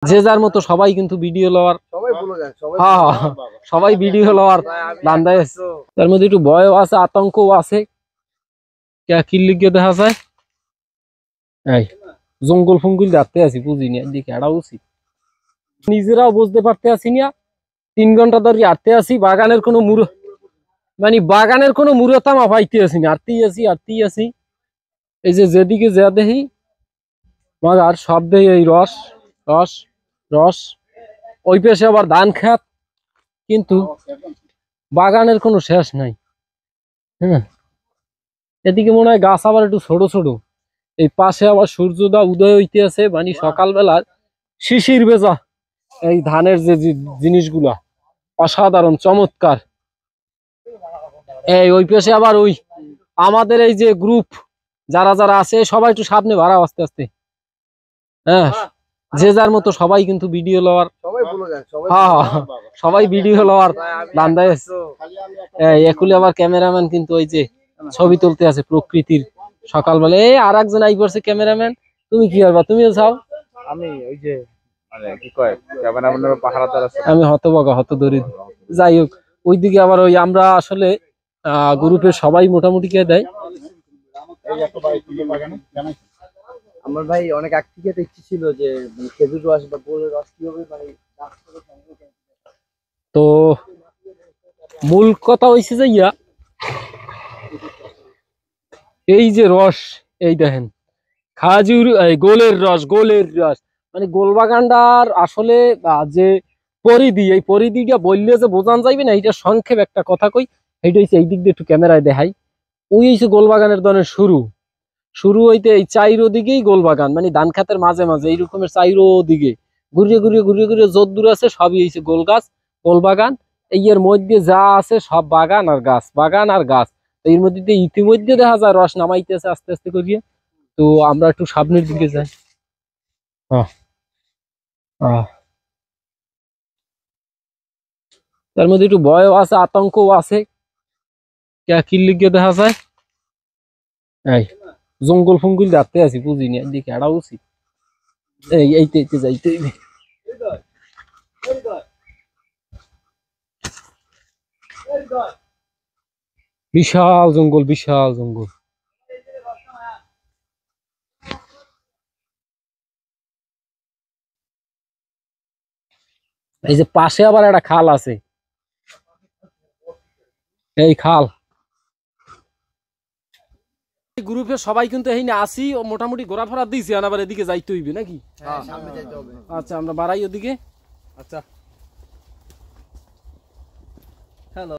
যে যার মতো সবাই কিন্তু ভিডিও লওয়ার সবাই ভিডিও লওয়ার ধান্দায় আছে। তার মধ্যে একটু ভয়ও আছে, আতঙ্কও আছে। কি লিখে দেখা যায় এই জঙ্গল ফঙ্গল যাতে আছি বুঝিনি দিকে এড়া উচিত, নিজেরাও বুঝতে পারতে আছি না। 3 ঘন্টা ধরে আটতে আছি, বাগানের কোনো বাগানের কোনো মুরতামা পাইতে আছি না, আটতেই আছি। এই যে যেদিকে যা দেখি আর সব দেই এই রস রস রস। ওই পাশে আবার ধান খেত, কিন্তু বাগানের কোনো শেষ নাই। হ্যাঁ, এদিকে মনে হয় গাছ আবার একটু ছোট ছোট। এই পাশে আবার সূর্যদা উদয় হইতে আছে, সকালবেলা শিশির ভেজা এই ধানের যে জিনিসগুলা অসাধারণ চমৎকার। এই ওই পাশে আবার ওই আমাদের এই যে গ্রুপ যারা যারা আছে সবাই একটু সামনে বাড়াও আস্তে আস্তে। হ্যাঁ, যে যার মতো সবাই কিন্তু ভিডিও লওয়ার সবাই ভিডিও লওয়ার ধান্দায় আছে। একুলে আবার ক্যামেরাম্যান কিন্তু ওই যে ছবি তুলতে আছে প্রকৃতির সকালবেলা। এই আর একজন আই পড়ছে ক্যামেরাম্যান। তুমি কি করবা? তুমিও যাও। আমি ওই যে কি কয় ক্যামেরাম্যানের পাহারাদার আছে, আমি হতবাগা হতদরিদ। যাই হোক, ওইদিকে আবার ওই আমরা আসলে গ্রুপের সবাই মোটামুটি কে দেয়। আমার ভাই অনেক আগ থেকে ইচ্ছে ছিল যে খেজুর রস বা বোলের রস কিভাবে তো মূল কথা হয়েছে যে এই যে রস, এই দেখেন খাজুর গোলের রস মানে গোলবাগানটার আসলে যে পরিধি, এই পরিধিটা বললে যে বোঝান যাইবে না। এইটা সংক্ষেপ একটা কথা কই, এইটা হচ্ছে এই দিক দিয়ে একটু ক্যামেরায় দেখাই। ওই হচ্ছে গোলবাগানের ধরনের শুরু হইতে এই চাইরো দিকেই গোলবাগান, মানে ধান খাতের মাঝে মাঝে এই রকমের চাইরো দিকে ঘুরিয়ে যত দূর আছে সবই হয়েছে গোল গাছ, গোলবাগান। এর মধ্যে যা আছে সব বাগান আর গাছ। এর মধ্যে ইতিমধ্যে দেখা যায় রস নামাইতেছে আস্তে আস্তে করিয়ে। তো আমরা একটু সামনের দিকে যাই। তার মধ্যে একটু ভয়ও আছে, আতঙ্কও আছে। কি লিখে দেখা যায় এই জঙ্গল ফঙ্গল যাতে আছি বুঝিনি দিকে এড়া উচিত। এইতে যাইতে বিশাল জঙ্গল। এই যে পাশে আবার একটা খাল আছে, এই খাল। গ্রুপে সবাই কিন্তু এইখানে আসি ও মোটামুটি ঘোরাফেরা দিয়েছি, আবার এদিকে যাইতে হইবে নাকি? সামনে যাইতে হবে। আচ্ছা, আমরা বাড়াই ওদিকে। আচ্ছা।